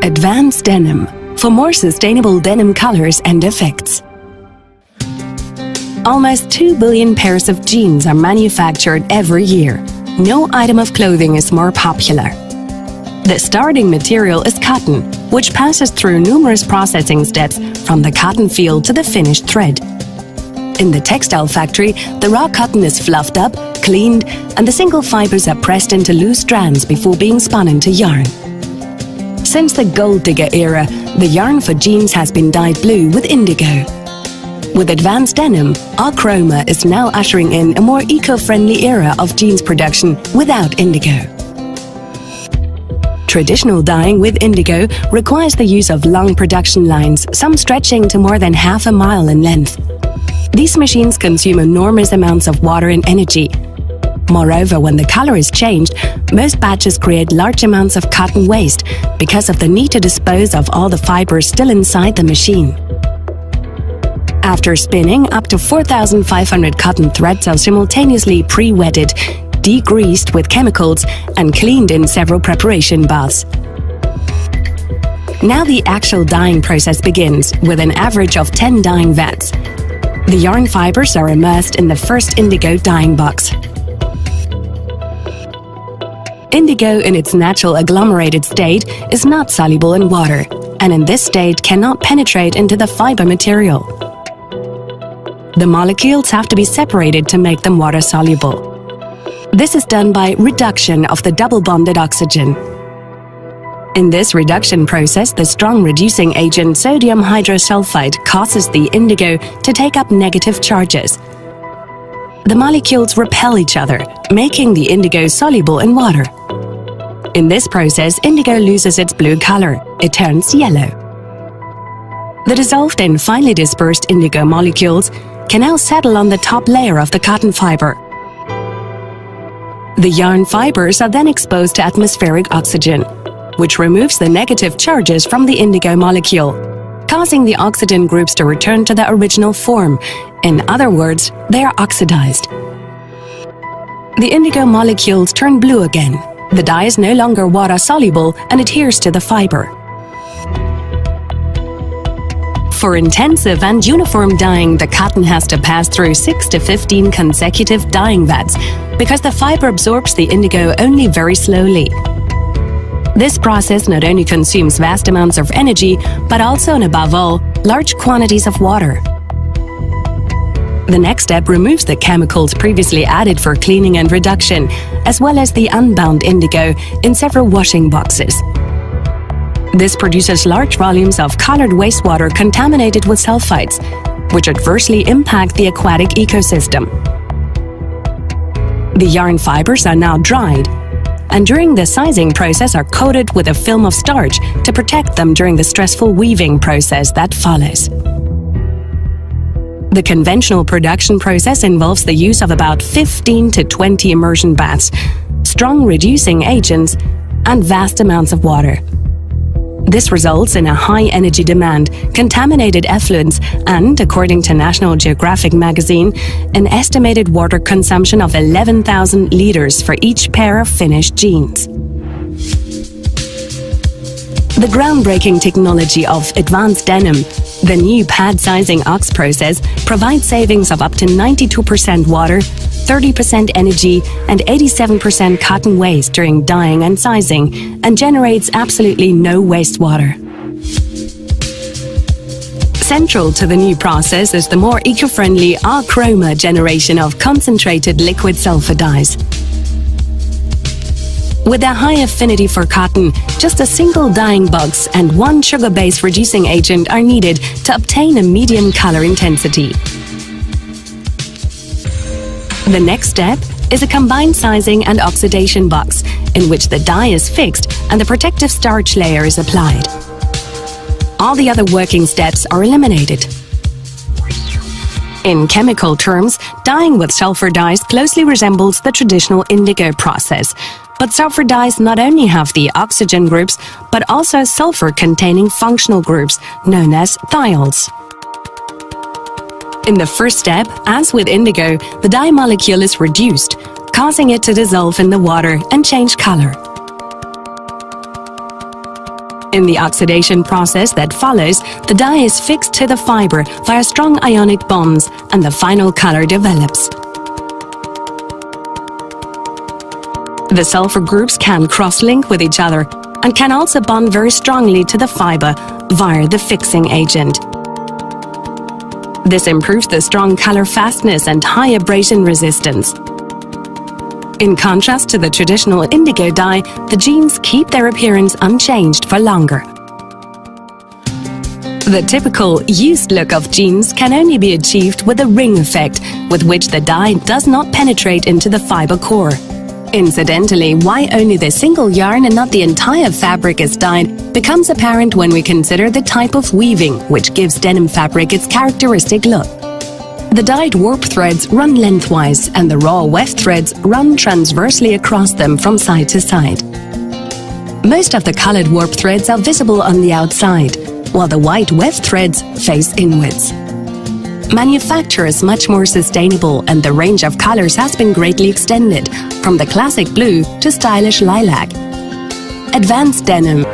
Advanced denim for more sustainable denim colors and effects. Almost 2 billion pairs of jeans are manufactured every year. No item of clothing is more popular. The starting material is cotton, which passes through numerous processing steps from the cotton field to the finished thread. In the textile factory, the raw cotton is fluffed up, cleaned, and the single fibers are pressed into loose strands before being spun into yarn. Since the gold digger era, the yarn for jeans has been dyed blue with indigo. With advanced denim, our chroma is now ushering in a more eco-friendly era of jeans production without indigo. Traditional dyeing with indigo requires the use of long production lines, some stretching to more than half a mile in length. These machines consume enormous amounts of water and energy. Moreover, when the color is changed, most batches create large amounts of cotton waste because of the need to dispose of all the fibers still inside the machine. After spinning, up to 4,500 cotton threads are simultaneously pre-wetted, degreased with chemicals, and cleaned in several preparation baths. Now the actual dyeing process begins, with an average of 10 dyeing vats. The yarn fibers are immersed in the first indigo dyeing box. Indigo in its natural agglomerated state is not soluble in water, and in this state cannot penetrate into the fiber material. The molecules have to be separated to make them water soluble. This is done by reduction of the double-bonded oxygen. In this reduction process, the strong reducing agent sodium hydrosulfide causes the indigo to take up negative charges. The molecules repel each other, making the indigo soluble in water. In this process, indigo loses its blue color. It turns yellow. The dissolved and finely dispersed indigo molecules can now settle on the top layer of the cotton fiber. The yarn fibers are then exposed to atmospheric oxygen, which removes the negative charges from the indigo molecule, causing the oxygen groups to return to their original form. In other words, they are oxidized. The indigo molecules turn blue again. The dye is no longer water-soluble and adheres to the fiber. For intensive and uniform dyeing, the cotton has to pass through 6 to 15 consecutive dyeing vats because the fiber absorbs the indigo only very slowly. This process not only consumes vast amounts of energy, but also, and above all, large quantities of water. The next step removes the chemicals previously added for cleaning and reduction, as well as the unbound indigo in several washing boxes. This produces large volumes of colored wastewater contaminated with sulfites, which adversely impact the aquatic ecosystem. The yarn fibers are now dried, and during the sizing process are coated with a film of starch to protect them during the stressful weaving process that follows. The conventional production process involves the use of about 15 to 20 immersion baths, strong reducing agents, and vast amounts of water. This results in a high energy demand, contaminated effluents, and, according to National Geographic magazine, an estimated water consumption of 11,000 liters for each pair of finished jeans. The groundbreaking technology of advanced denim, the new pad sizing ox process, provides savings of up to 92% water, 30% energy, and 87% cotton waste during dyeing and sizing, and generates absolutely no wastewater. Central to the new process is the more eco-friendly R-Chroma generation of concentrated liquid sulfur dyes. With a high affinity for cotton, just a single dyeing box and one sugar-based reducing agent are needed to obtain a medium color intensity. The next step is a combined sizing and oxidation box, in which the dye is fixed and the protective starch layer is applied. All the other working steps are eliminated. In chemical terms, dyeing with sulfur dyes closely resembles the traditional indigo process. But sulfur dyes not only have the oxygen groups, but also sulfur-containing functional groups, known as thiols. In the first step, as with indigo, the dye molecule is reduced, causing it to dissolve in the water and change color. In the oxidation process that follows, the dye is fixed to the fiber via strong ionic bonds, and the final color develops. The sulfur groups can cross-link with each other and can also bond very strongly to the fiber via the fixing agent. This improves the strong color fastness and high abrasion resistance. In contrast to the traditional indigo dye, the jeans keep their appearance unchanged for longer. The typical used look of jeans can only be achieved with a ring effect, with which the dye does not penetrate into the fiber core. Incidentally, why only the single yarn and not the entire fabric is dyed becomes apparent when we consider the type of weaving, which gives denim fabric its characteristic look. The dyed warp threads run lengthwise, and the raw weft threads run transversely across them from side to side. Most of the colored warp threads are visible on the outside, while the white weft threads face inwards. Manufacture is much more sustainable, and the range of colors has been greatly extended, from the classic blue to stylish lilac. Advanced denim